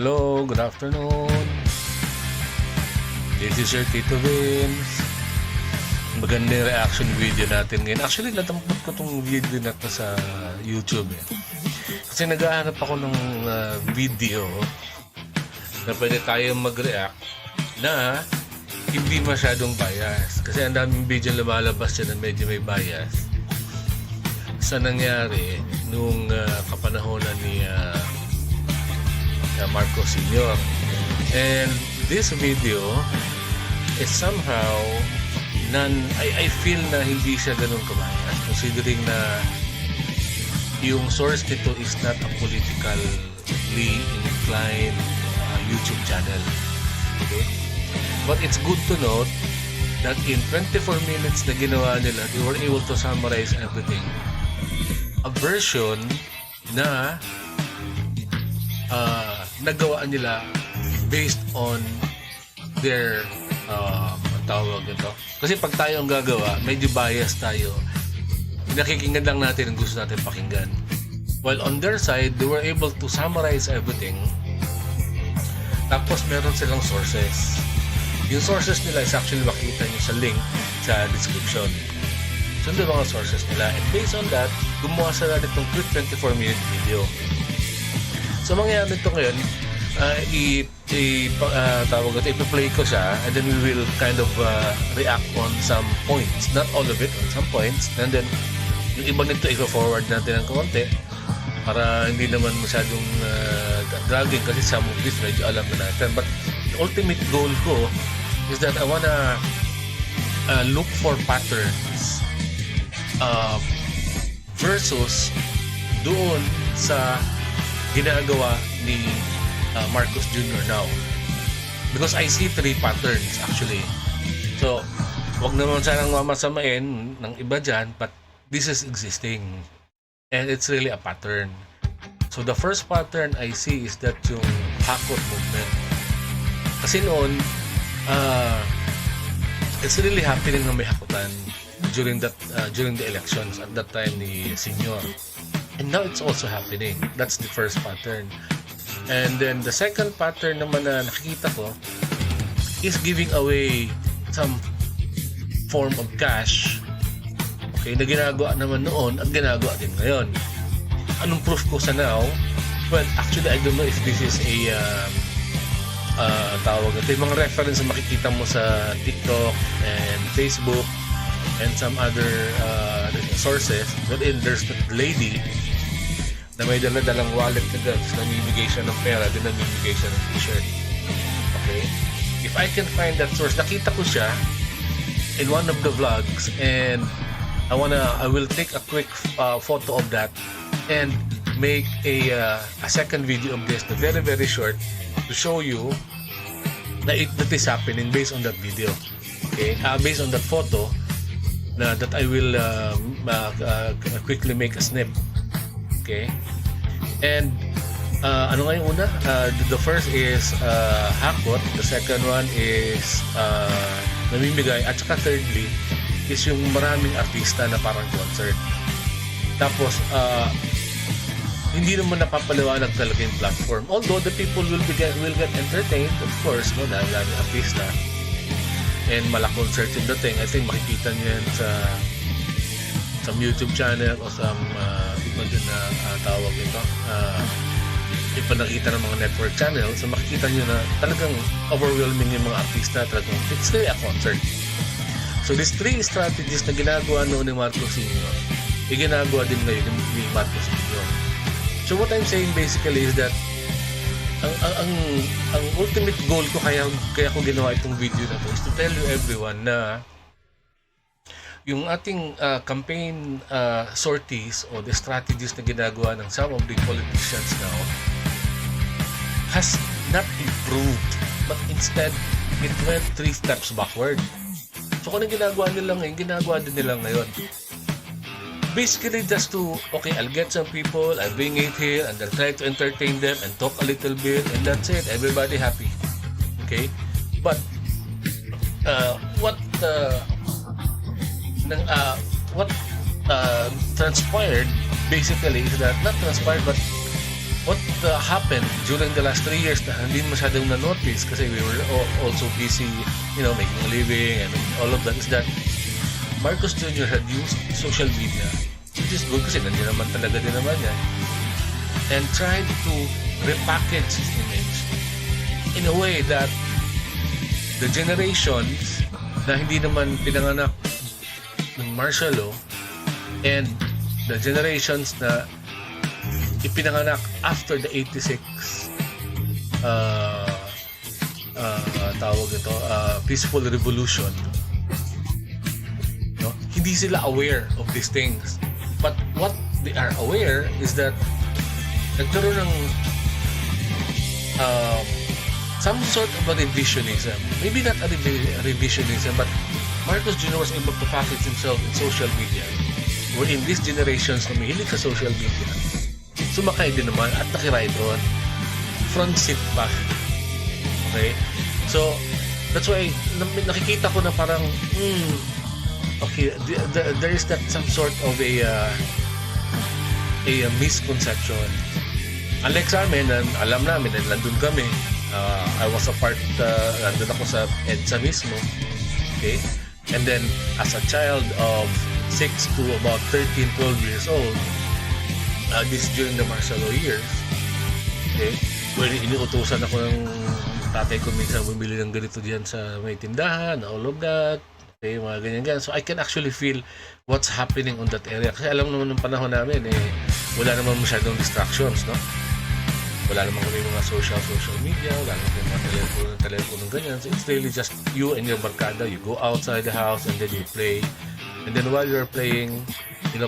Hello, good afternoon. This is your Tito Vince. Maganda yung reaction video natin ngayon. Actually, natampot ko tong video na to sa YouTube kasi naghahanap ako ng video na pwede tayong mag-react na hindi masyadong bias. Kasi ang daming video lumalabas dyan na medyo may bias sa nangyari nung kapanahonan ni Marcos Sr. And this video is somehow I feel na hindi siya ganun kabias, considering na yung source nito is not a politically inclined YouTube channel. Okay? But it's good to note that in 24 minutes na ginawa nila, they were able to summarize everything. A version na nagawa nila based on their tawag ito. Kasi pag tayo ang gagawa, medyo bias tayo. Nakikinggan lang natin ang gusto natin pakinggan. While on their side, they were able to summarize everything. Tapos meron silang sources. Yung sources nila is actually makikita nyo sa link sa description. So, yung mga sources nila. And based on that, gumawa sila nitong quick 24-minute video. So, mangyayari nito ngayon, ipi-play ko siya, and then we will kind of react on some points. Not all of it, on some points. And then, yung iba nito, i-forward natin ng konti para hindi naman masyadong dragging kasi some of this medyo alam na natin. But the ultimate goal ko is that I wanna look for patterns versus doon sa ginagawa ni Marcos Jr. now. Because I see three patterns actually. So, wag naman sanang mamasamain ng iba dyan, but this is existing. And it's really a pattern. So, the first pattern I see is that yung hakot movement. Kasi noon, it's really happening na may hakutan during the elections at that time ni Senior. And now it's also happening. That's the first pattern. And then the second pattern naman na nakikita ko is giving away some form of cash. Okay, na ginagawa naman noon at ginagawa din ngayon. Anong proof ko sa now? Well, actually, I don't know if this is a tawag ito. Yung mga reference na makikita mo sa TikTok and Facebook and some other sources. But there's that lady na may dala-dalang wallet na guns, namimigay siya ng pera, din namimigay siya ng t-shirt. Okay? If I can find that source, nakita ko siya in one of the vlogs, and I will take a quick photo of that and make a second video of this, na very very short, to show you that is happening based on that video. Okay? Based on that photo that I will quickly make a snip. Okay? And ano nga yung una? The first is hakot. The second one is namimigay. At saka thirdly is yung maraming artista na parang concert. Tapos hindi naman napapaliwanag talaga yung platform. Although the people will get entertained, of course, no, dahil maraming artista and concert yung dating. I think makikita niyo yan sa some YouTube channel o some iba din na tawag ito ipanakita ng mga network channel. So makikita nyo na talagang overwhelming yung mga artista. Talagang it's really a concert. So these three strategies na ginagawa noon ni Marcos Sr. ginagawa din ngayon ni Marcos Sr. So what I'm saying basically is that ang ultimate goal ko kaya ko ginawa itong video na to is to tell you everyone na yung ating campaign sorties o the strategies na ginagawa ng some of the politicians now has not improved, but instead it went 3 steps backward. So kung ano ginagawa nila ngayon, ginagawa din nila ngayon. Basically just to, okay, I'll get some people, I'll bring it here, and I'll try to entertain them and talk a little bit, and that's it. Everybody happy. Okay? But what transpired basically is that, not transpired, but what happened during the last 3 years na hindi masyadong na-notice kasi we were also busy, making a living and all of that, is that Marcos Jr. had used social media, which is good kasi nandiyan naman talaga din naman yan, and tried to repackage his image in a way that the generations na hindi naman pinanganak ng martial law and the generations na ipinanganak after the 86 tawag ito, peaceful revolution, hindi sila aware of these things. But what they are aware is that nagkaroon ng some sort of a revisionism. Maybe not a revisionism, but Marcos Jr. was able to package himself in social media, wherein these generations na mahilig sa social media sumakay din naman at nakiride on. Front seat pa. Okay? So, that's why nakikita ko na parang okay, there is that some sort of a misconception. Unlike sa amin, alam namin, nandun kami. I was a part, nandun ako sa EDSA mismo. Okay? And then, as a child of 6 to about 13, 12 years old, this during the martial law years, okay, where iniutusan ako ng tatay ko minsan bumili ng ganito diyan sa may tindahan, all of that, okay, mga ganyan. So I can actually feel what's happening on that area. Kasi alam naman ng panahon namin, wala naman masyadong distractions, no? Wala naman kami mga social media, wala naman kami mga telepono ganyan. So it's really just you and your barkada. You go outside the house and then you play. And then while you're playing,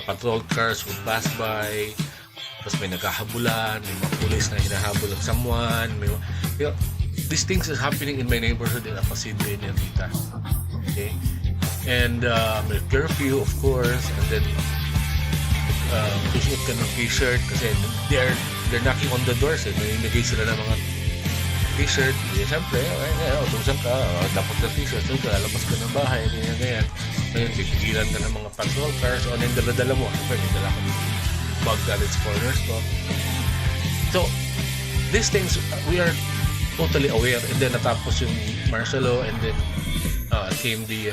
patrol cars would pass by. Tapos may naghahabulan, may mga pulis na hinahabol ng someone. These things is happening in my neighborhood in Apasidre and Ermita. Okay? And may curfew, of course. And then, susunod ka ng t-shirt kasi they're knocking on the doors. Nainigay sila ng mga t-shirt. Siyempre, utusan ka, dapat ng t-shirt. So, lalabas ka ng bahay, ganyan. Ngayon, pipigilan ka ng mga patrol cars. O, ano yung dala-dala mo? Siyempre, may dala ka ng bag college corners ko. So, these things, we are totally aware. And then, natapos yung martial law and then came the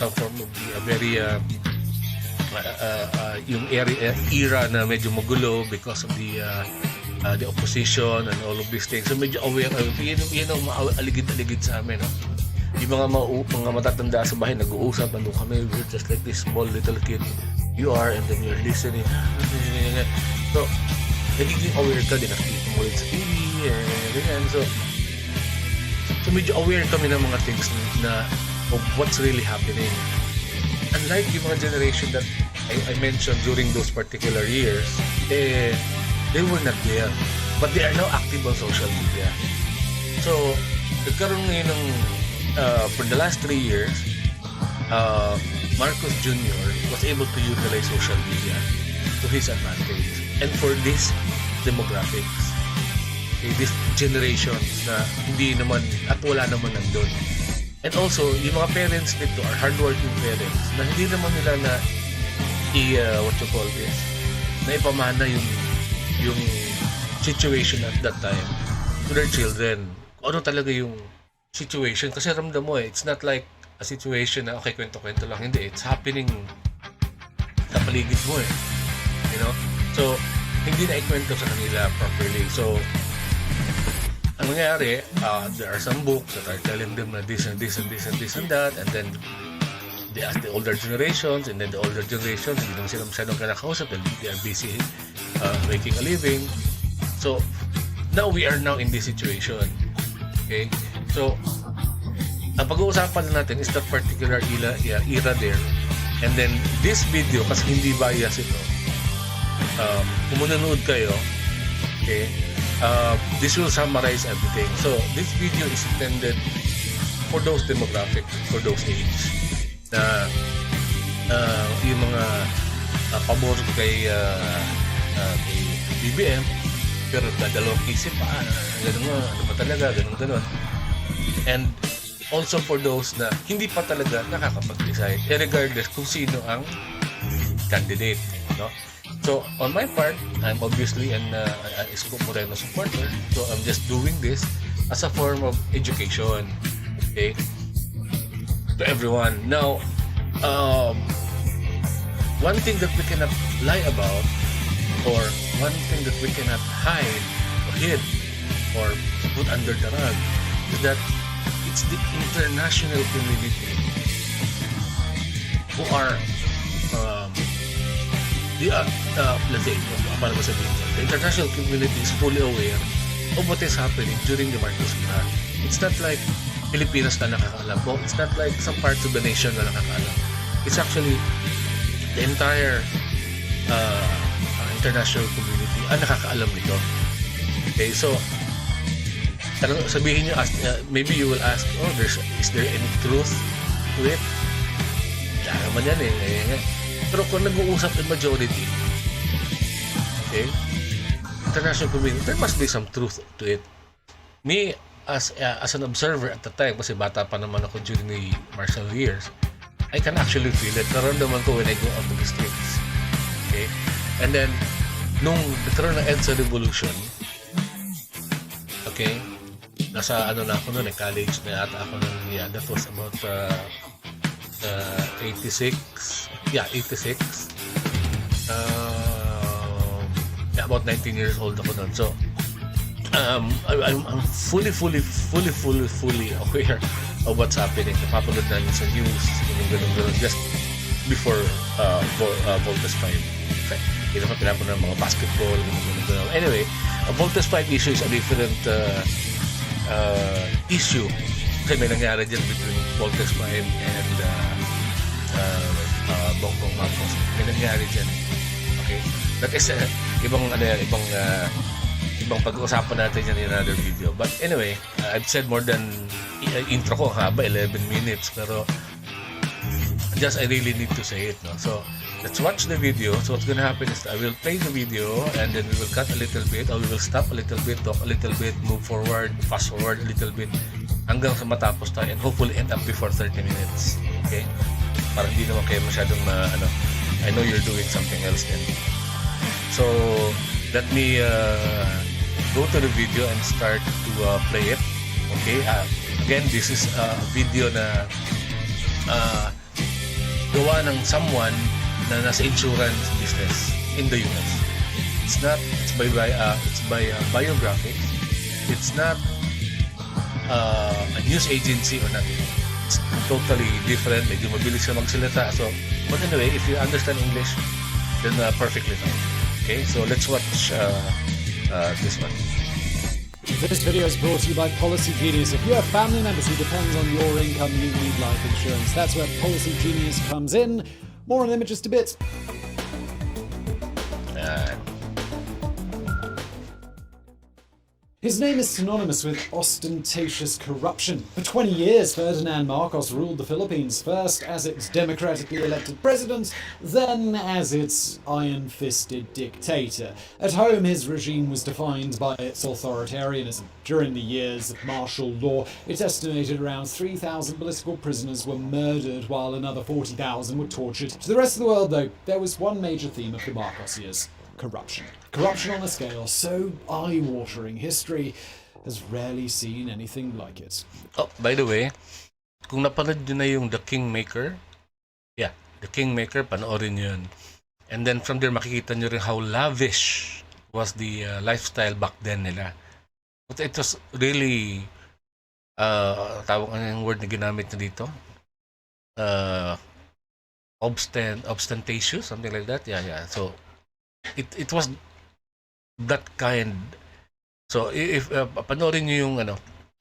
some form of the very yung era na medyo magulo because of the opposition and all of these things. So, medyo aware. Yun ang aligid-aligid sa amin. No? Yung mga matatanda sa bahay, nag-uusap, kami, we're just like this small little kid. You are, and then you're listening. So, nagiging aware ka din, nakikita mo rin sa TV, ganyan. So, medyo aware kami ng mga things na of what's really happening. Unlike yung mga generation that I mentioned during those particular years, they were not there. But they are now active on social media. So, nagkaroon ngayon ng for the last 3 years, Marcos Jr. was able to utilize social media to his advantage. And for these demographics, these generations na hindi naman at wala naman nandun. And also, yung mga parents nito are hardworking parents na hindi naman nila na na ipamana yung situation at that time to their children. Ano talaga yung situation? Kasi ramdam mo it's not like a situation na okay, kwento-kwento lang. Hindi, it's happening sa paligid mo So, hindi na ikwento sa kanila properly. So, ang nangyayari, there are some books that are telling them na this and this and this and this and that, and then they ask the older generations, and then the older generations, hindi naman sila masyadong kinakausap, and they are busy making a living. So, now we are now in this situation. Okay? So, ang pag-uusapan natin is that particular era there. And then, this video, kasi hindi bias ito, kung manonood kayo, okay, this will summarize everything. So, this video is intended for those demographic, for those age, na yung mga pabor kay BBM, pero dadalawang isip pa, ano ba talaga, ganun. And also for those na hindi pa talaga nakakapag-decide, regardless kung sino ang candidate, no? So on my part, I'm obviously an Isko Moreno supporter. So I'm just doing this as a form of education, okay, to everyone. Now, one thing that we cannot lie about, or one thing that we cannot hide or hid or put under the rug, is that it's the international community who are let's say, paano ba sabihin ko? The international community is fully aware of what is happening during the Marcos era. It's not like Pilipinas na nakakaalam po. It's not like some parts of the nation na nakakaalam. It's actually the entire international community ang nakakaalam nito. Okay, so sabihin nyo, maybe you will ask, is there any truth to it? Kaya naman yan eh. Pero kung nag-uusap in majority, okay, international community, there must be some truth to it. Me, as an observer at the time, kasi bata pa naman ako during the martial years, I can actually feel it. Naramdaman ko when I go out to the streets. Okay? And then, nung nagkaroon ng EDSA Revolution, okay, nasa na ako noon, college na yata ako noon, that was about 86. Yeah, 86. About 19 years old ako noon. So, I'm fully aware of what's happening. Napapanood namin sa news, ganun, just before Voltes 5. Okay. Hindi naman pinapanood ng mga basketball, ganun. Anyway, Voltes 5 issue is a different issue. Kasi may nangyari dyan between Voltes 5 and Bongbong Marcos. May nangyari dyan. Okay? That is ibang pag-uusapan natin yan in another video. But anyway, I've said more than intro ko, haba, 11 minutes. Pero I really need to say it. No? So, let's watch the video. So what's gonna happen is I will play the video and then we will cut a little bit, or we will stop a little bit, talk a little bit, move forward, fast forward a little bit, hanggang sa matapos tayo, and hopefully end up before 30 minutes. Okay? Para hindi naman kayo masyadong I know you're doing something else then. So, let me go to the video and start to play it. Okay? Again, this is a video na gawa ng someone na nasa insurance business in the US. It's by biographics. It's not a news agency or nothing. It's totally different. Medyo mabilis siya magsalita. So, but anyway, if you understand English, then perfectly fine. Okay, so let's watch this one. This video is brought to you by Policy Genius. If you have family members who depend on your income, you need life insurance. That's where Policy Genius comes in. More on them in just a bit. His name is synonymous with ostentatious corruption. For 20 years, Ferdinand Marcos ruled the Philippines, first as its democratically elected president, then as its iron-fisted dictator. At home, his regime was defined by its authoritarianism. During the years of martial law, it's estimated around 3,000 political prisoners were murdered, while another 40,000 were tortured. To the rest of the world, though, there was one major theme of the Marcos years: corruption. Corruption on a scale so eye-watering, history has rarely seen anything like it. Oh, by the way, kung napanood nyo na yung The Kingmaker, The Kingmaker, panoorin nyo yun. And then from there, makikita nyo rin how lavish was the lifestyle back then nila. But it was really, tawag ano yung word na ginamit na dito? Ostentatious, something like that. Yeah. So, it was that kind. So if panoorin niyo yung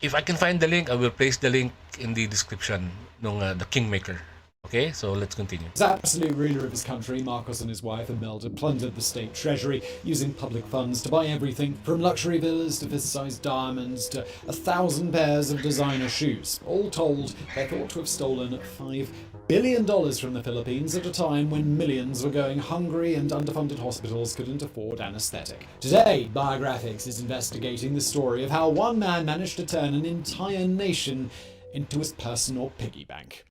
if I can find the link, I will place the link in the description ng The Kingmaker. Okay, so let's continue. As absolute ruler of his country, Marcos and his wife Imelda plundered the state treasury, using public funds to buy everything from luxury villas to fist-sized diamonds to 1,000 pairs of designer shoes. All told, they're thought to have stolen $5 billion from the Philippines at a time when millions were going hungry and underfunded hospitals couldn't afford anesthetic. Today, Biographics is investigating the story of how one man managed to turn an entire nation into his personal piggy bank.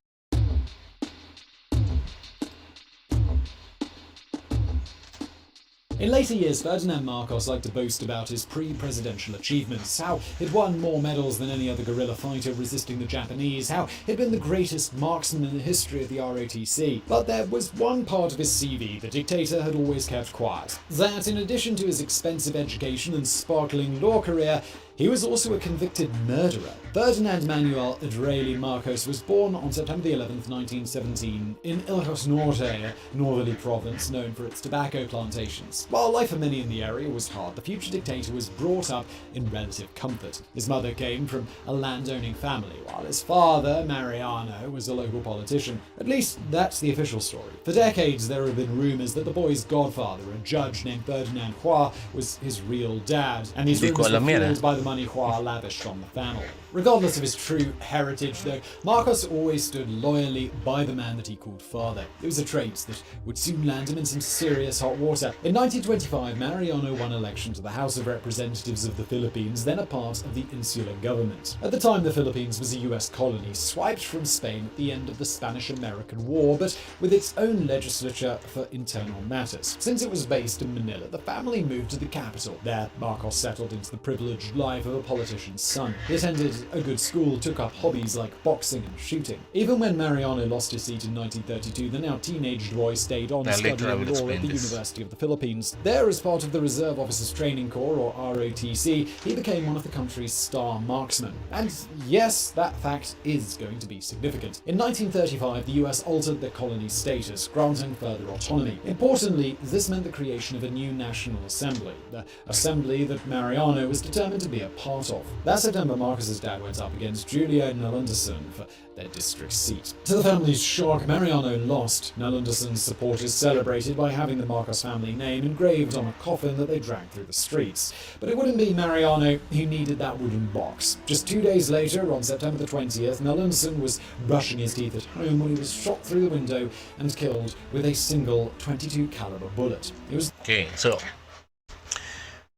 In later years, Ferdinand Marcos liked to boast about his pre-presidential achievements, how he'd won more medals than any other guerrilla fighter resisting the Japanese, how he'd been the greatest marksman in the history of the ROTC. But there was one part of his CV the dictator had always kept quiet: that in addition to his expensive education and sparkling law career, he was also a convicted murderer. Ferdinand Manuel Israeli Marcos was born on September 11th, 1917, in Ilocos Norte, a northerly province known for its tobacco plantations. While life for many in the area was hard, the future dictator was brought up in relative comfort. His mother came from a landowning family, while his father, Mariano, was a local politician. At least that's the official story. For decades, there have been rumors that the boy's godfather, a judge named Ferdinand Hua, was his real dad, and these rumors were fueled by the money Hua lavished on the family. Regardless of his true heritage, though, Marcos always stood loyally by the man that he called father. It was a trait that would soon land him in some serious hot water. In 1925, Mariano won election to the House of Representatives of the Philippines, then a part of the insular government. At the time, the Philippines was a US colony, swiped from Spain at the end of the Spanish-American War, but with its own legislature for internal matters. Since it was based in Manila, the family moved to the capital. There, Marcos settled into the privileged life of a politician's son. He attended a good school, took up hobbies like boxing and shooting. Even when Mariano lost his seat in 1932, the now teenage boy stayed on studying law at the University of the Philippines. There, as part of the Reserve Officers Training Corps, or ROTC, he became one of the country's star marksmen. And yes, that fact is going to be significant. In 1935, the US altered the colony's status, granting further autonomy. Importantly, this meant the creation of a new National Assembly, the assembly that Mariano was determined to be a part of. That September, Marcos's dad went up against Julio Nalundason for their district seat. To the family's shock, Mariano lost. Nalundason's supporters celebrated by having the Marcos family name engraved on a coffin that they dragged through the streets. But it wouldn't be Mariano who needed that wooden box. Just 2 days later, on September the 20th, Nalundason was brushing his teeth at home when he was shot through the window and killed with a single .22 caliber bullet. It was Okay, so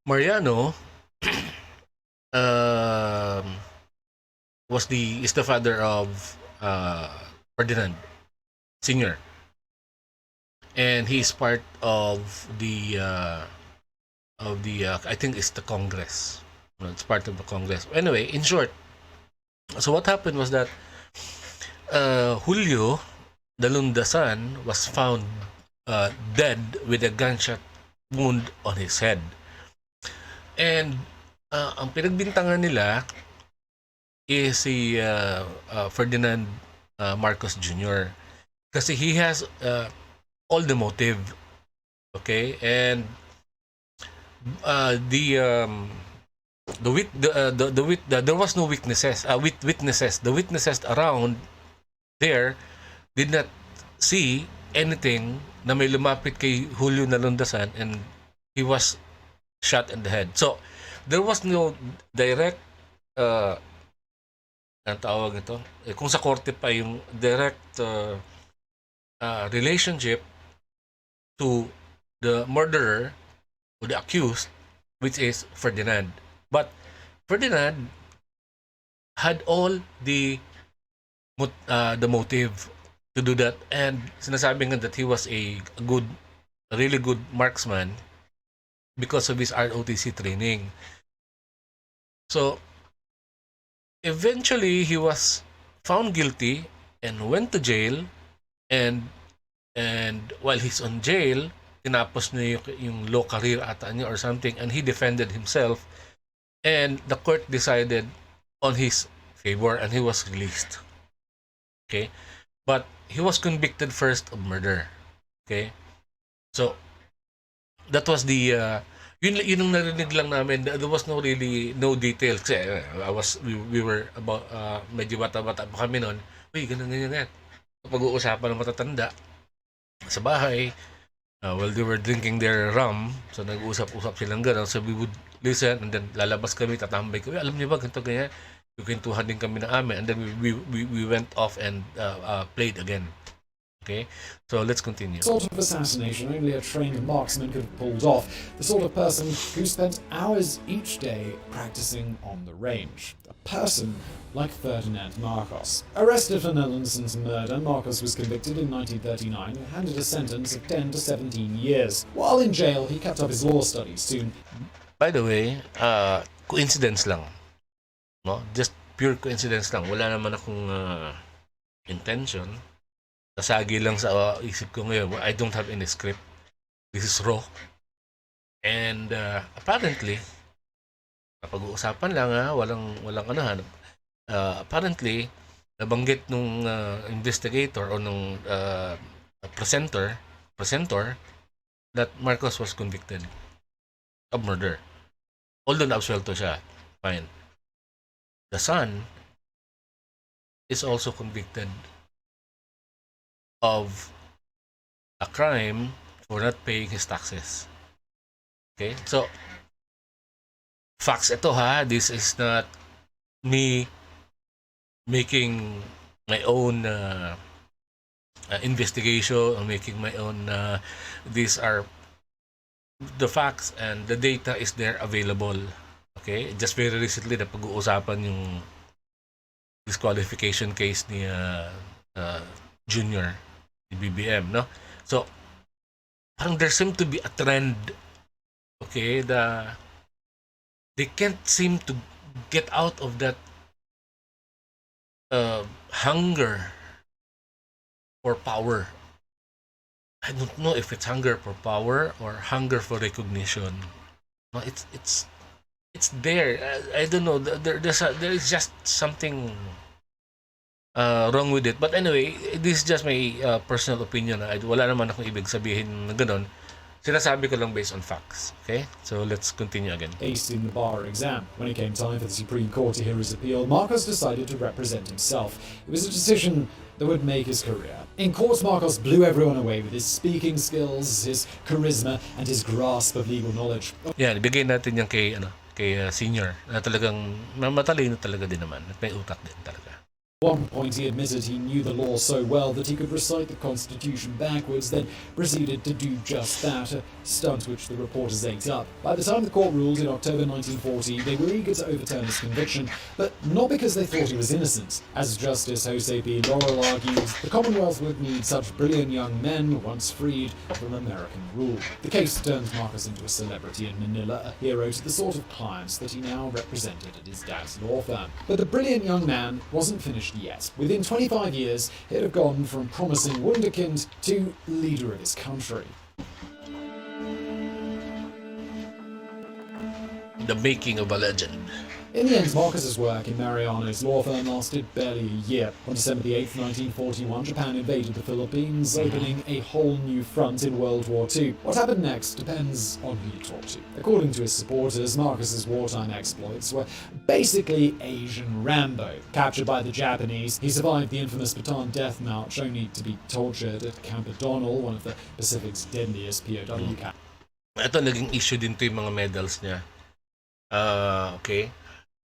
Mariano is the father of Ferdinand Sr. and he's part of the I think it's the Congress. It's part of the Congress. Anyway, in short, so what happened was that Julio Dalundasan was found dead with a gunshot wound on his head. And ang pinagbintangan nila is si Ferdinand Marcos Jr. Kasi he has all the motive. Okay? And there was no witnesses. The witnesses around there did not see anything na may lumapit kay Julio Nalundasan and he was shot in the head. So there was no direct ang tawag ito, kung sa korte pa yung direct relationship to the murderer or the accused, which is Ferdinand. But Ferdinand had all the motive to do that, and sinasabi nga that he was a really good marksman because of his ROTC training. So eventually he was found guilty and went to jail, and while he's on jail, tinapos niya yung law career ata niya or something, and he defended himself, and the court decided on his favor and he was released. Okay? But he was convicted first of murder. Okay? So that was the yun yung narinig lang namin. There was no details kasi we were about medyo bata-bata pa kami noon. Uy, ganyan. Pag-uusapan ng matatanda sa bahay while they were drinking their rum. So nag-uusap-usap silang gano'n. So we would listen, and then lalabas kami, tatambay kami. Alam niyo ba, ganito ganyan? Kwentuhan din kami na amin. And then we went off and played again. Okay, so let's continue. The sort of assassination only a trained marksman could have pulled off. The sort of person who spent hours each day practicing on the range. A person like Ferdinand Marcos. Arrested for Nelson's murder, Marcos was convicted in 1939 and handed a sentence of 10 to 17 years. While in jail, he kept up his law studies. Soon, By the way, coincidence lang. No? Just pure coincidence lang. Wala naman akong intention. Nasagi lang sa isip ko ngayon. I don't have any script. This is raw. And apparently, pag-uusapan lang walang ano. Apparently, nabanggit nung investigator o nung presenter that Marcos was convicted of murder. Although na-absuelto siya. Fine. The son is also convicted of a crime for not paying his taxes. Okay? So, facts ito this is not me making my own investigation or making my own these are the facts and the data is there available. Okay? Just very recently na pag-uusapan yung disqualification case ni Junior, ni BBM, no? So, parang there seem to be a trend, okay, they can't seem to get out of that hunger for power. I don't know if it's hunger for power or hunger for recognition. No, it's there. I don't know. There is just something wrong with it. But anyway, this is just my personal opinion. Wala naman akong ibig sabihin na ganun. Sinasabi ko lang based on facts. Okay? So let's continue again. aced in the bar exam. When it came time for the Supreme Court to hear his appeal, Marcos decided to represent himself. It was a decision that would make his career. In court, Marcos blew everyone away with his speaking skills, his charisma, and his grasp of legal knowledge. Yan, ibigay natin yan kay senior na talagang matalino talaga din naman at may utak din talaga. At one point, he admitted he knew the law so well that he could recite the Constitution backwards, then proceeded to do just that, a stunt which the reporters ate up. By the time the court ruled in October 1940, they were eager to overturn his conviction, but not because they thought he was innocent. As Justice Jose P. Laurel argued, the Commonwealth would need such brilliant young men once freed from American rule. The case turned Marcos into a celebrity in Manila, a hero to the sort of clients that he now represented at his dad's law firm. But the brilliant young man wasn't finished yet. Within 25 years, he'd have gone from promising wunderkind to leader of his country. The making of a legend. In the end, Marcos's work in Mariano's law firm lasted barely a year. On December the 8th, 1941, Japan invaded the Philippines, opening a whole new front in World War II. What happened next depends on who you talk to. According to his supporters, Marcos's wartime exploits were basically Asian Rambo. Captured by the Japanese, he survived the infamous Bataan Death March, only to be tortured at Camp O'Donnell, one of the Pacific's deadliest POW camps. Ito naging issue din to yung mga medals niya. Okay.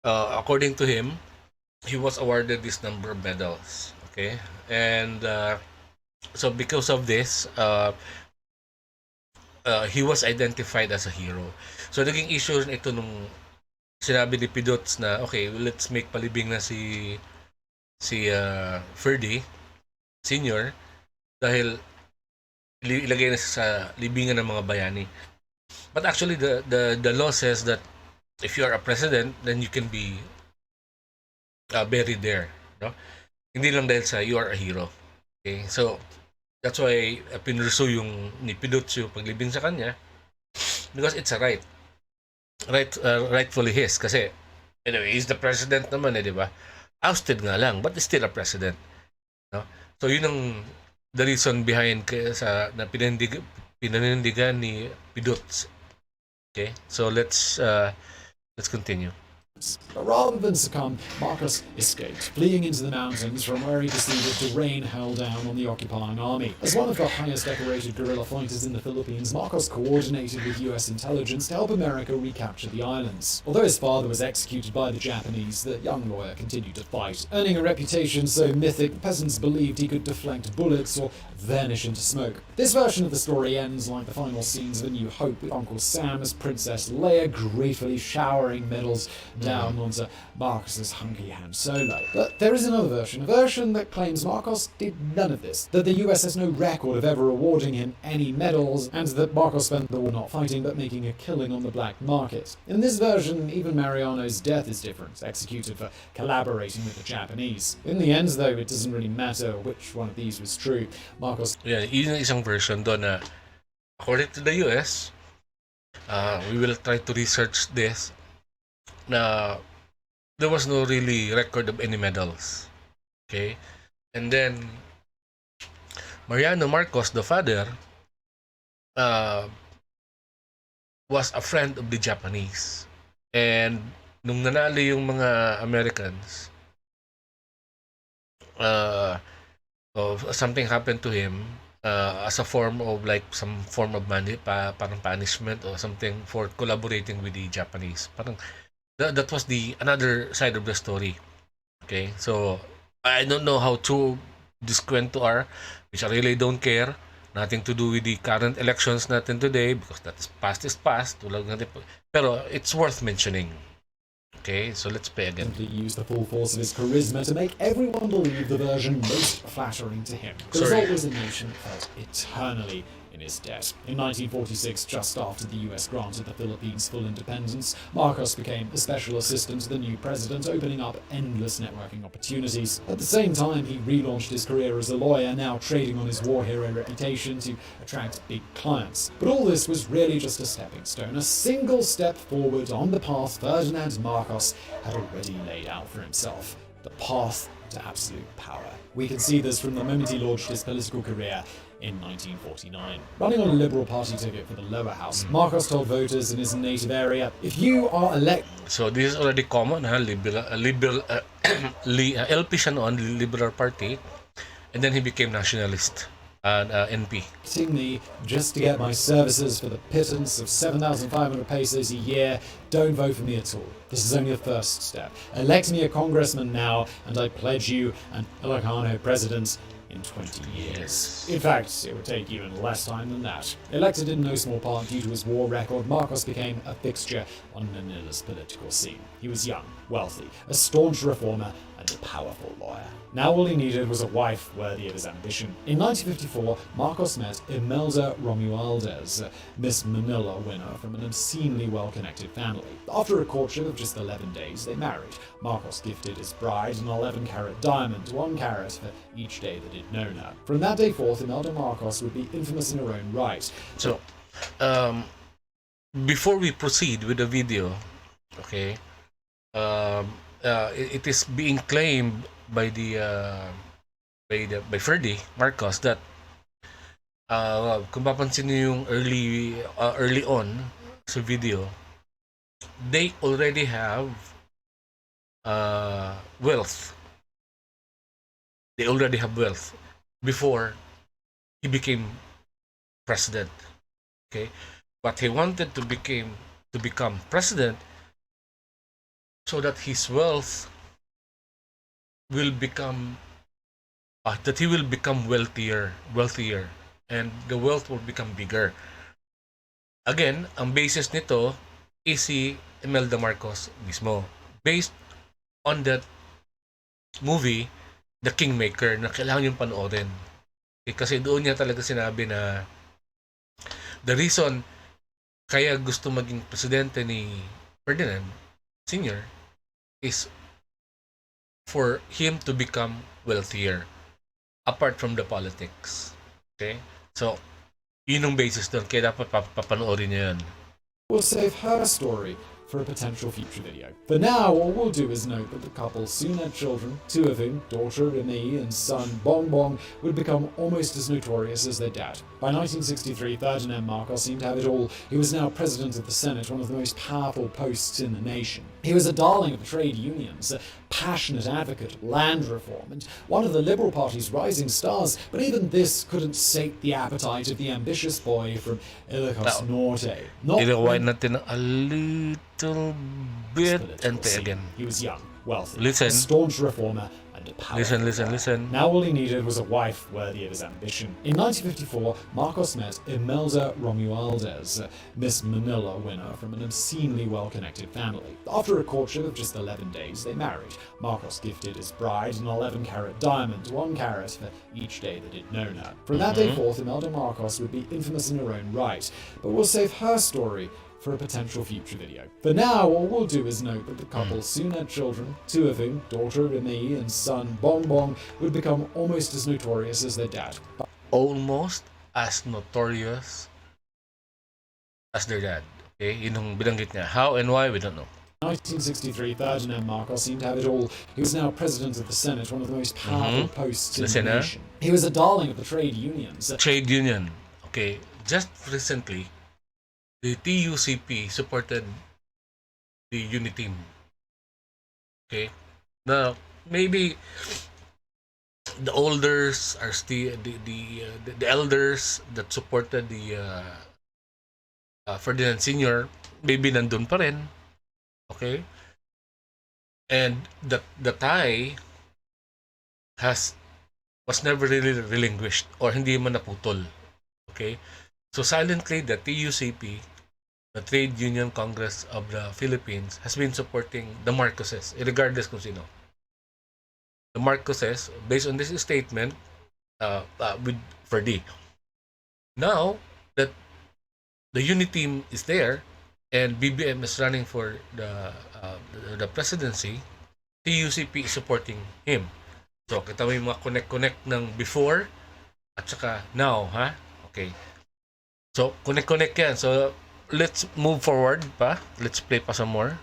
According to him, he was awarded this number of medals. Okay, and so because of this, he was identified as a hero. So naging issue ito nung sinabi ni Pidots na okay, let's make palibing na si Ferdy Senior dahil ilagay na sa libingan ng mga bayani. But actually, the law says that if you are a president, then you can be buried there, no? Hindi lang dahil sa you are a hero. Okay, so that's why pinursu yung ni Pidots yung paglibing sa kanya because it's a rightfully his. Kasi anyway, he's the president naman di ba? Ousted nga lang, but he's still a president, no? So yun ang the reason behind sa na pinanindigan ni Pidots. Okay, so let's continue. But rather than succumb, Marcos escaped, fleeing into the mountains from where he proceeded to rain hell down on the occupying army. As one of the highest decorated guerrilla fighters in the Philippines, Marcos coordinated with US intelligence to help America recapture the islands. Although his father was executed by the Japanese, the young lawyer continued to fight, earning a reputation so mythic peasants believed he could deflect bullets or vanish into smoke. This version of the story ends like the final scenes of A New Hope, with Uncle Sam as Princess Leia gratefully showering medals down onto Marcos's hunky Han Solo. But there is another version, a version that claims Marcos did none of this, that the US has no record of ever awarding him any medals, and that Marcos spent the war not fighting but making a killing on the black market. In this version, even Mariano's death is different, executed for collaborating with the Japanese. In the end, though, it doesn't really matter which one of these was true. Marcos... Yeah, yun yung isang version doon na according to the US, we will try to research this, na there was no really record of any medals. Okay? And then Mariano Marcos, the father, was a friend of the Japanese. And nung nanalo yung mga Americans, something happened to him as a form of like some form of parang punishment or something for collaborating with the Japanese. Parang that was the another side of the story. Okay, so I don't know how true this kwento are, which I really don't care. Nothing to do with the current elections natin today because that is past. Tulad natin, pero it's worth mentioning. Okay, so let's play again. Simply used the full force of his charisma to make everyone believe the version most flattering to him. The result was a nation that felt eternally in his debt. In 1946, just after the US granted the Philippines full independence, Marcos became a special assistant to the new president, opening up endless networking opportunities. At the same time, he relaunched his career as a lawyer, now trading on his war hero reputation to attract big clients. But all this was really just a stepping stone, a single step forward on the path Ferdinand Marcos had already laid out for himself. The path to absolute power. We can see this from the moment he launched his political career in 1949. Running on a Liberal Party ticket for the lower house, Marcos told voters in his native area, if you are elected... So this is already common, LP siya noon, Liberal Party, and then he became nationalist. NP. Me just to get my services for the pittance of 7,500 pesos a year, don't vote for me at all. This is only a first step. Elect me a congressman now, and I pledge you an Ilocano president in 20 years. In fact, it would take even less time than that. Elected in no small part due to his war record, Marcos became a fixture on Manila's political scene. He was young, wealthy, a staunch reformer, and a powerful lawyer. Now all he needed was a wife worthy of his ambition. In 1954, Marcos met Imelda Romualdez, Miss Manila winner from an obscenely well-connected family. After a courtship of just 11 days, they married. Marcos gifted his bride an 11-carat diamond, 1 carat for each day that he'd known her. From that day forth, Imelda Marcos would be infamous in her own right. So, before we proceed with the video, okay, it is being claimed by Ferdy Marcos that kung papansin niyo yung early on sa video, they already have wealth. They already have wealth before he became president. Okay, but he wanted to become president so that his wealth will become that he will become wealthier, and the wealth will become bigger. Again, ang basis nito is si Imelda Marcos mismo, based on that movie The Kingmaker na kailangan yung panoorin. Kasi doon niya talaga sinabi na the reason kaya gusto maging presidente ni Ferdinand Sr. is for him to become wealthier apart from the politics. Okay? So, yun yung basis doon. Kaya dapat papanoorin niyo yun. Will save her story for a potential future video. For now, all we'll do is note that the couple soon had children, two of whom, daughter Remy and son Bong Bong, would become almost as notorious as their dad. By 1963, Ferdinand Marcos seemed to have it all. He was now president of the Senate, one of the most powerful posts in the nation. He was a darling of the trade unions, a passionate advocate of land reform, and one of the Liberal Party's rising stars, but even this couldn't sate the appetite of the ambitious boy from Ilocos Norte. Ilawain natin a little bit and play again. He was young, wealthy, Listen. a staunch reformer, and a powerful Listen. Now all he needed was a wife worthy of his ambition. In 1954, Marcos met Imelda Romualdez, Miss Manila winner from an obscenely well-connected family. After a courtship of just 11 days, they married. Marcos gifted his bride an 11-carat diamond, 1 carat for each day that he'd known her. From that day forth, Imelda Marcos would be infamous in her own right, but we'll save her story for a potential future video. For now, all we'll do is note that the couple soon had children, two of whom, daughter Remy and son Bong Bong, would become almost as notorious as their dad. Almost as notorious as their dad. Okay, yun ang binanggit niya. How and why, we don't know. 1963, Ferdinand Marcos seemed to have it all. He was now president of the Senate, one of the most powerful posts in the nation. He was a darling of the trade unions. Trade union. Okay, just recently, the TUCP supported the Uniteam. Okay, now maybe the elders are still the elders that supported the Ferdinand Senior, maybe nandun pa rin. Okay, and the tie was never really relinquished or hindi man naputol. Okay, so silently the TUCP, the Trade Union Congress of the Philippines, has been supporting the Marcoses, regardless kung sino. The Marcoses, based on this statement, with Ferdy. Now that the Uniteam is there and BBM is running for the presidency, TUCP is supporting him. So kita mo yung mga connect ng before at saka now, ha? Okay. So connect yan. So let's move forward pa. Let's play pa some more.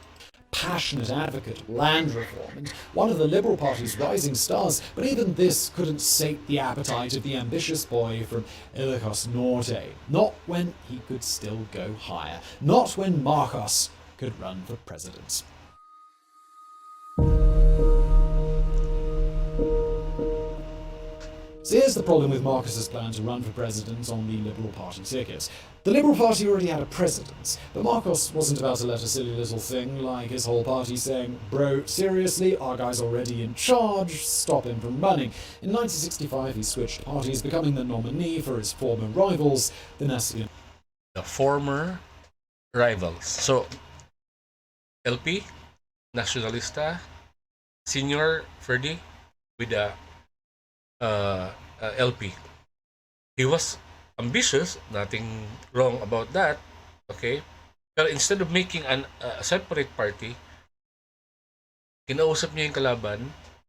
Passionate advocate of land reform and one of the Liberal Party's rising stars, but even this couldn't sate the appetite of the ambitious boy from Ilocos Norte. Not when he could still go higher. Not when Marcos could run for president. So here's the problem with Marcos's plan to run for president on the Liberal Party ticket. The Liberal Party already had a president, but Marcos wasn't about to let a silly little thing like his whole party saying, "Bro, seriously, our guy's already in charge, stop him from running." In 1965, he switched parties, becoming the nominee for his former rivals, the Nacional. The former rivals. So, LP, Nacionalista, Senior Ferdy, with the LP. He was ambitious, nothing wrong about that, okay? Pero instead of making a separate party, kinausap niya yung kalaban,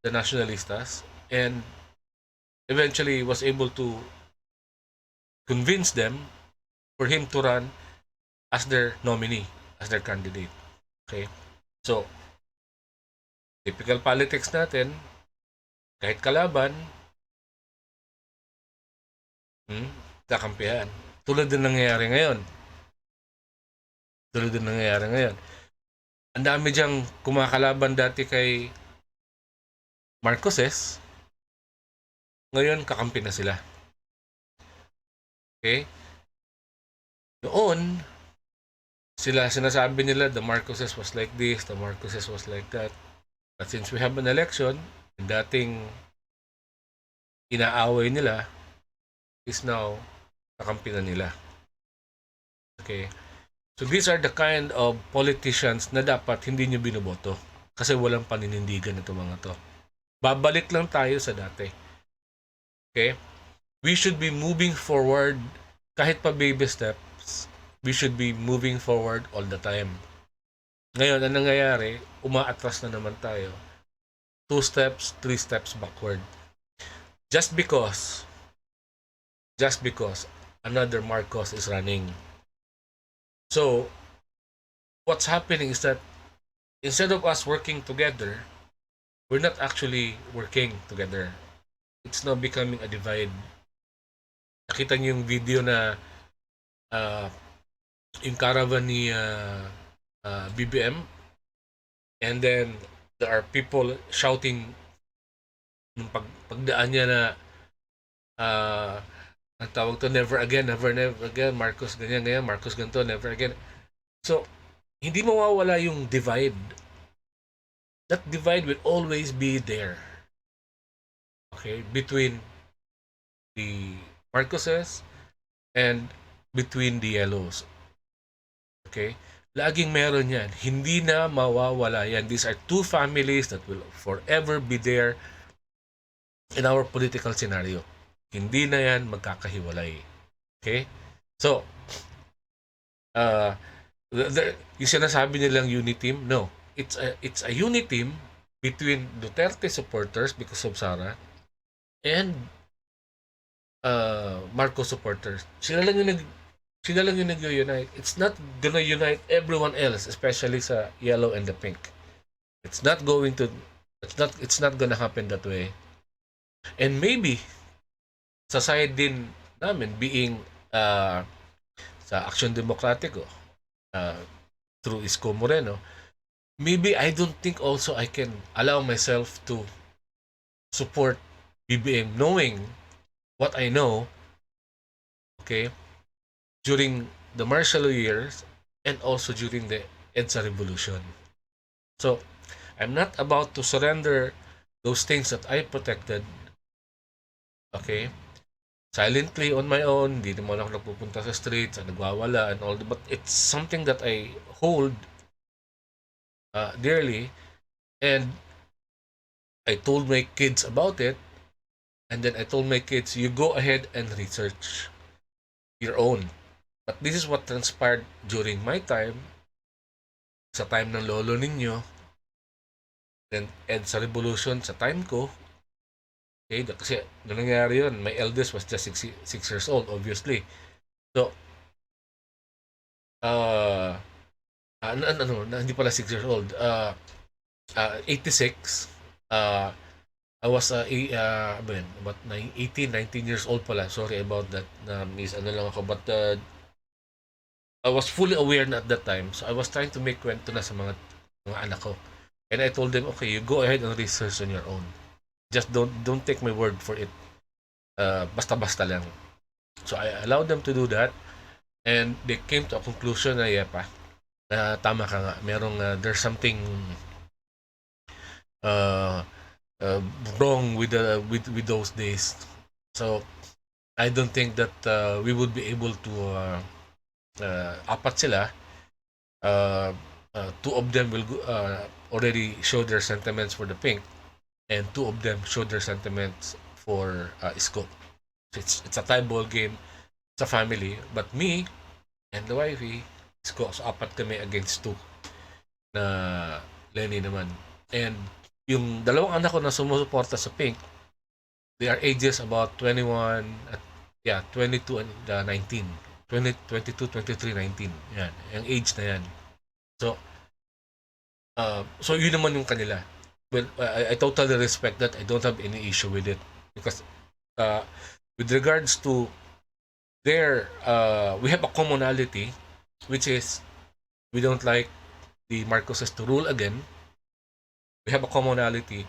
the Nacionalistas, and eventually was able to convince them for him to run as their nominee, as their candidate. Okay? So, typical politics natin, kahit kalaban, kakampihan. Tulad din nangyayari ngayon. Ang dami diyang kumakalaban dati kay Marcoses. Ngayon, kakampi na sila. Okay? Noon, sinasabi nila, the Marcoses was like this, the Marcoses was like that. But since we have an election, yung dating inaaway nila is now kakampi na nila. Okay? So these are the kind of politicians na dapat hindi nyo binoboto kasi walang paninindigan itong mga to. Babalik lang tayo sa dati. Okay? We should be moving forward kahit pa baby steps. We should be moving forward all the time. Ngayon, ang nangyayari, umaatras na naman tayo. 2 steps, 3 steps backward. Just because another Marcos is running. So, what's happening is that instead of us working together, we're not actually working together. It's now becoming a divide. Nakita niyo yung video na uh, yung caravan ni BBM, and then there are people shouting yung pagdaan niya na uh, ang tawag to, never again, never again, Marcos ganyan, ganyan, Marcos ganito, never again. So, hindi mawawala yung divide. That divide will always be there. Okay? Between the Marcoses and between the Yellows. Okay? Laging meron yan. Hindi na mawawala yan. These are two families that will forever be there in our political scenario. Hindi na yan magkakahiwalay. Okay? So, yung sinasabi nilang unity team, no. It's a unity team between Duterte supporters because of Sara and Marcos supporters. Sila lang yung nag-unite. It's not gonna unite everyone else, especially sa yellow and the pink. It's not gonna happen that way. And maybe sa side din namin being sa Action Demokratiko through Isko Moreno, maybe I don't think also I can allow myself to support BBM knowing what I know, okay, during the martial years and also during the EDSA revolution. So, I'm not about to surrender those things that I protected, okay, silently on my own. Hindi naman ako nagpupunta sa streets, nagwawala and all that, but it's something that I hold dearly, and I told my kids about it, and then I told my kids, you go ahead and research your own. But this is what transpired during my time, sa time ng lolo ninyo, then EDSA revolution sa time ko. Okay, kasi nung nangyari yun, my eldest was just 6 years old, obviously. So, hindi pala 6 years old. 86. I was about 18, 19 years old pala. Sorry about that. Lang ako. But I was fully aware na at that time. So I was trying to make kwento na sa mga anak ko. And I told them, okay, you go ahead and research on your own. Just don't take my word for it. Basta-basta lang. So I allowed them to do that. And they came to a conclusion na yepa, tama ka nga. There's something wrong with those days. So I don't think that we would be able to apat sila. Two of them will already show their sentiments for the pink, and two of them show their sentiments for Isko. So it's a tie ball game sa family, but me and the wifey, Isko, so apat kami against two na Lenny naman. And yung dalawang anak ko na sumusuporta sa pink, they are ages about 21 22 and 19. 22, 23, 19. Yan, yung age na yan. So yun naman yung kanila. Well, I totally respect that. I don't have any issue with it because with regards to their we have a commonality, which is we don't like the Marcoses to rule again. We have a commonality,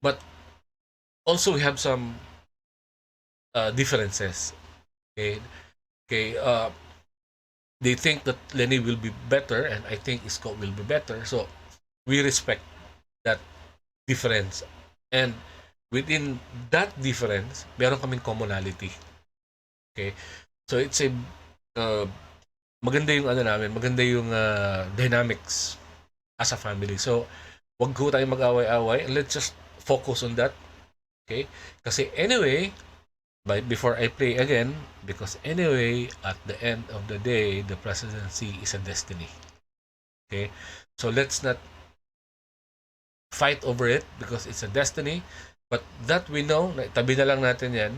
but also we have some differences. Okay, they think that Lenny will be better, and I think Isko will be better. So we respect that difference, and within that difference, meron kaming commonality. Okay, so it's a maganda yung namin, maganda yung dynamics as a family. So wag ko tayo mag-away-away, and let's just focus on that. Okay? Kasi anyway, before I play again, because anyway, at the end of the day, the presidency is a destiny. Okay? So let's not fight over it because it's a destiny. But that we know, tabi na lang natin yan.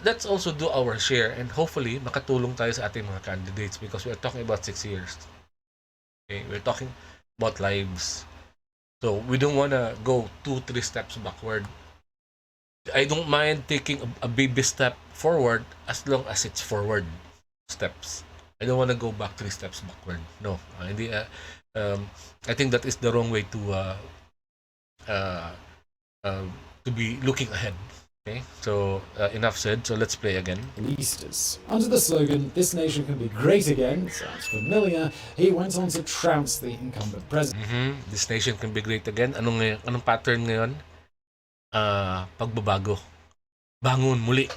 Let's also do our share, and hopefully makatulong tayo sa ating mga candidates because we are talking about 6 years. Okay, we're talking about lives. So we don't want to go 2-3 steps backward. I don't mind taking a baby step forward as long as it's forward steps. I don't want to go back 3 steps backward. No, hindi. I think that is the wrong way uh, to be looking ahead. Okay, so enough said. So let's play again. Leasters. Under the slogan, "This nation can be great again," sounds familiar, he went on to trounce the incumbent president. This nation can be great again. Anong pattern ngayon? Pagbabago. Bangon muli.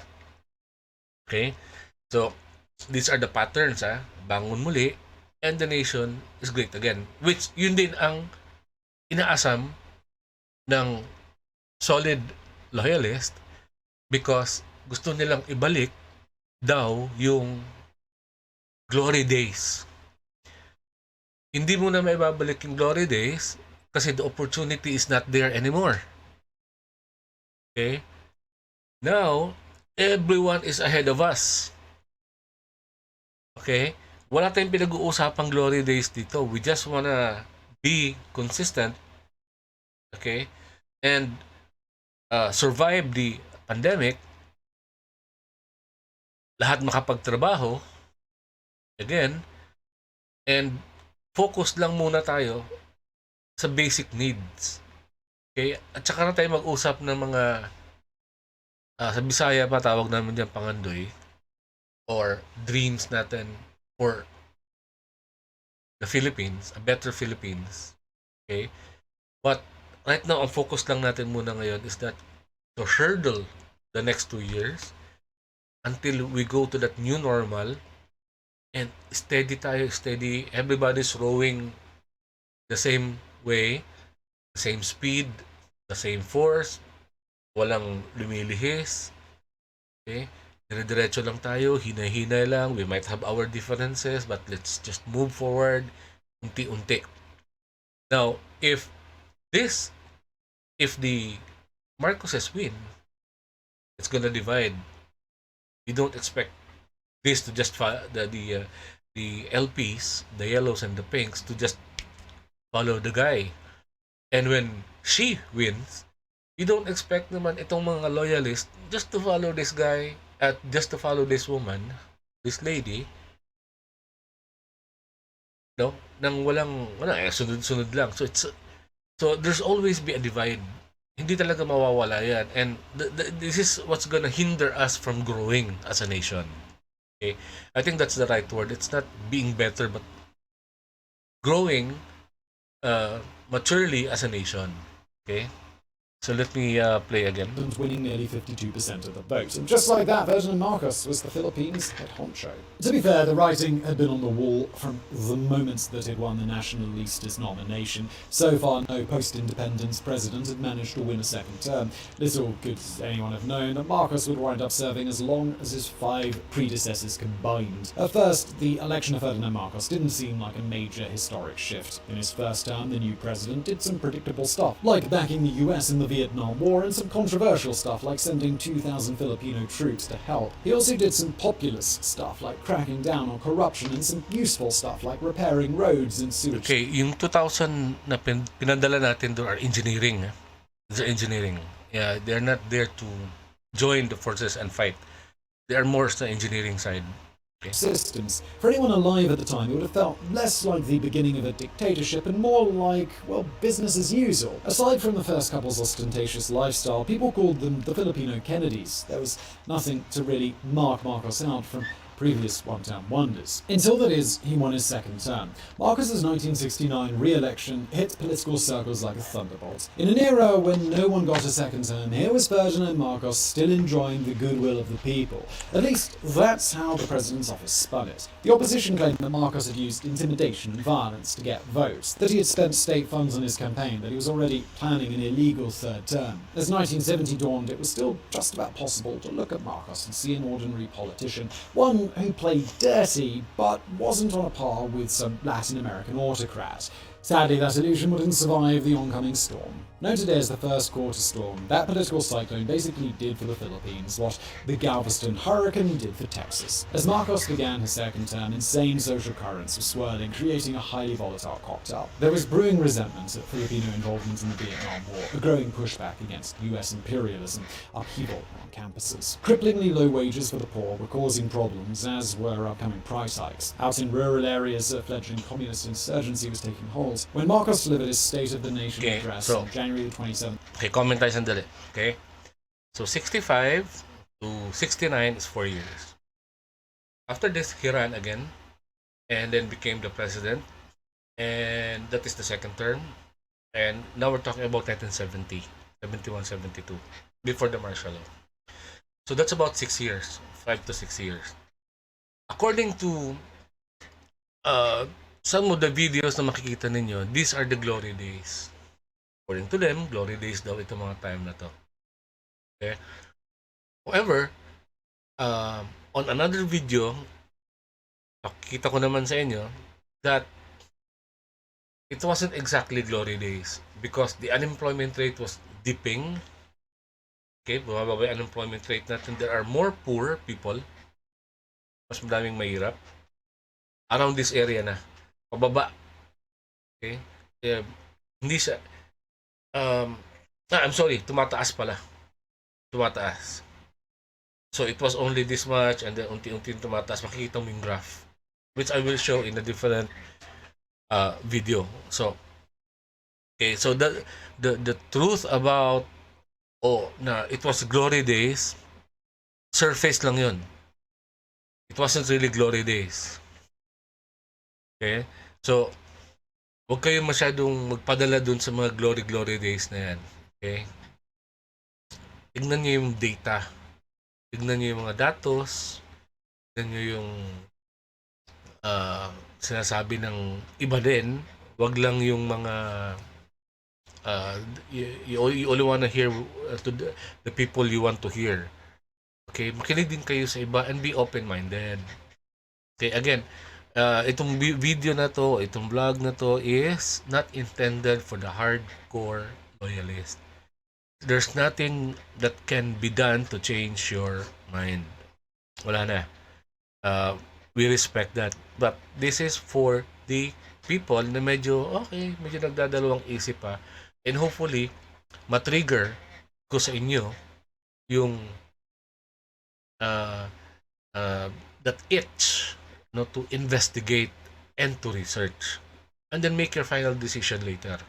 Okay? So, these are the patterns, bangon muli, and the nation is great again. Which, yun din ang inaasam ng solid loyalist because gusto nilang ibalik daw yung glory days. Hindi mo na maibabalik yung glory days kasi the opportunity is not there anymore. Okay? Now, everyone is ahead of us. Okay? Wala tayong pinag-uusapang glory days dito. We just wanna be consistent. Okay? And survive the pandemic. Lahat makapagtrabaho. Again. And focus lang muna tayo sa basic needs. Okay? At saka na tayo mag-usap ng mga sa Bisaya pa tawag namin diyan pangandoy or dreams natin for the Philippines, a better Philippines. Okay? But right now, ang focus lang natin muna ngayon is that to hurdle the next 2 years until we go to that new normal and steady tayo, steady. Everybody's rowing the same way, the same speed, the same force, walang lumilihis. Okay? Dire-diretso lang tayo, hinay-hinay lang. We might have our differences, but let's just move forward unti-unti. Now, if the Marcoses win, it's gonna divide. You don't expect this to just the LPs, the yellows and the pinks, to just follow the guy. And when she wins, you don't expect naman itong mga loyalists just to follow this guy at just to follow this woman, this lady. No, nang walang sunod-sunod lang. So there's always be a divide. Hindi talaga mawawala yan. And this is what's gonna hinder us from growing as a nation. Okay? I think that's the right word. It's not being better, but growing maturely as a nation. Okay? So let me play again. Winning nearly 52% of the vote. And just like that, Ferdinand Marcos was the Philippines' head honcho. To be fair, the writing had been on the wall from the moment that he'd won the Nationalistas nomination. So far, no post-independence president had managed to win a second term. Little could anyone have known that Marcos would wind up serving as long as his 5 predecessors combined. At first, the election of Ferdinand Marcos didn't seem like a major historic shift. In his first term, the new president did some predictable stuff, like backing the US in the Vietnam War, and some controversial stuff like sending 2,000 Filipino troops to help. He also did some populist stuff like cracking down on corruption, and some useful stuff like repairing roads and sewage. Okay, yung 2,000 na pinadala natin doon are engineering. These are engineering. Yeah, they're not there to join the forces and fight. They are more sa engineering side. Okay. Systems. For anyone alive at the time, it would have felt less like the beginning of a dictatorship and more like, well, business as usual. Aside from the first couple's ostentatious lifestyle, people called them the Filipino Kennedys. There was nothing to really mark Marcos out from previous one-term wonders. Until, that is, he won his second term. Marcos's 1969 re-election hit political circles like a thunderbolt. In an era when no one got a second term, here was Ferdinand Marcos still enjoying the goodwill of the people. At least, that's how the president's office spun it. The opposition claimed that Marcos had used intimidation and violence to get votes, that he had spent state funds on his campaign, that he was already planning an illegal third term. As 1970 dawned, it was still just about possible to look at Marcos and see an ordinary politician, one who played dirty but wasn't on a par with some Latin American autocrat. Sadly, that illusion wouldn't survive the oncoming storm. Known today as the first quarter storm, that political cyclone basically did for the Philippines what the Galveston hurricane did for Texas. As Marcos began his second term, insane social currents were swirling, creating a highly volatile cocktail. There was brewing resentment at Filipino involvement in the Vietnam War, a growing pushback against US imperialism, upheaval on campuses. Cripplingly low wages for the poor were causing problems, as were upcoming price hikes. Out in rural areas, a fledgling communist insurgency was taking hold. When Marcos delivered his State of the Nation address on January 27th. Okay, comment tayo sandali. Okay? So, 65 to 69 is 4 years. After this, he ran again and then became the president. And that is the second term. And now we're talking about 1970, 71, 72, before the martial law. So, that's about 6 years, 5 to 6 years. According to some of the videos na makikita ninyo, these are the glory days. According to them, glory days daw itong mga time na to. Okay? However, on another video, nakikita ko naman sa inyo that it wasn't exactly glory days because the unemployment rate was dipping. Okay, bumababa yung unemployment rate natin. There are more poor people. Mas madaming mahirap. Around this area na. Pababa. Okay? Hindi siya I'm sorry, tumataas pala. Tumataas. So it was only this much and then unti-unti tumataas. Makikita mo yung graph, which I will show in a different video. So okay, so the truth about na it was glory days, surface lang yun. It wasn't really glory days. Okay? So huwag kayo masyadong magpadala dun sa mga glory days na yan. Okay? Tignan nyo yung data. Tignan nyo yung mga datos. Tignan nyo yung sinasabi ng iba din. Huwag lang yung mga you only wanna hear to the people you want to hear. Okay? Makinig din kayo sa iba and be open-minded. Okay? Again, itong video na to, itong vlog na to is not intended for the hardcore loyalist. There's nothing that can be done to change your mind. Wala na. We respect that. But this is for the people na medyo nagdadalawang isip pa. And hopefully, matrigger ko sa inyo yung that itch to investigate and to research and then make your final decision later.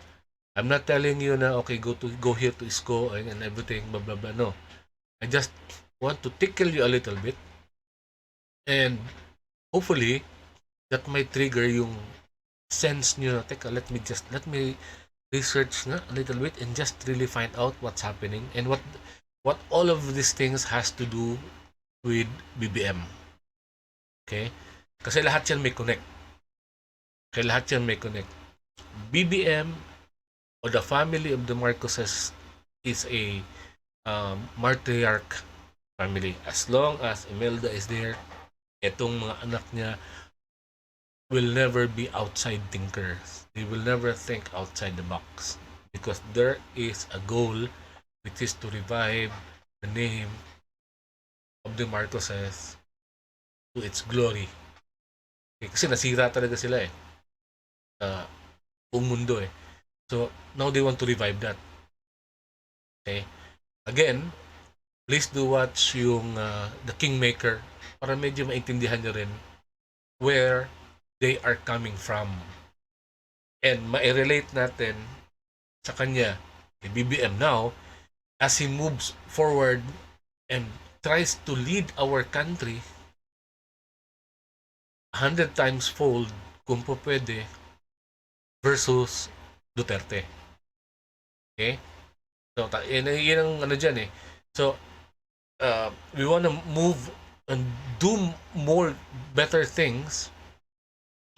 I'm not telling you na okay, go here to ISCO and everything blah blah blah. No, I just want to tickle you a little bit and hopefully that might trigger yung sense nyo. Teka, let me research nga a little bit and just really find out what's happening and what all of these things has to do with BBM. Okay? Kasi lahat yan may connect. BBM or the family of the Marcoses is a matriarch family. As long as Imelda is there, etong mga anak niya will never be outside thinkers. They will never think outside the box. Because there is a goal which is to revive the name of the Marcoses to its glory. Kasi nasira talaga sila buong mundo So now they want to revive that. Okay? Again, please do watch yung The Kingmaker para medyo maintindihan nyo rin where they are coming from. And ma-relate natin sa kanya, BBM now, as he moves forward and tries to lead our country 100 times fold kung po pwede versus Duterte. Okay? So, yun ang ano dyan So, we wanna move and do more better things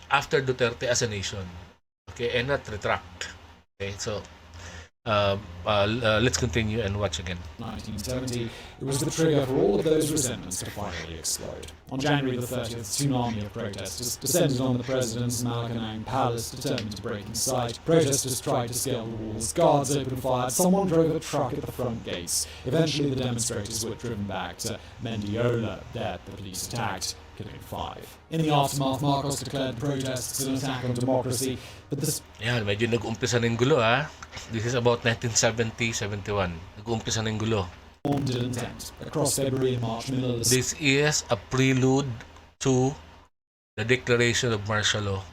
after Duterte as a nation. Okay? And not retract. Okay? So, Let's continue and watch again. 1970, it was the trigger for all of those resentments to finally explode. On January the 30th, a tsunami of protesters descended on the president's Malacanang palace, determined to break inside. Protesters tried to scale the walls, guards opened fire, someone drove a truck at the front gates. Eventually the demonstrators were driven back to Mendiola. There, the police attacked, killing 5. In the aftermath, Marcos declared the protests an attack on democracy, but this Yan, medyo nag-umpisa na yung gulo ha. This is about 1970-71. Nag-umpisa na yung gulo. form didn't end. Across February and March, Miller This is a prelude to the declaration of martial law.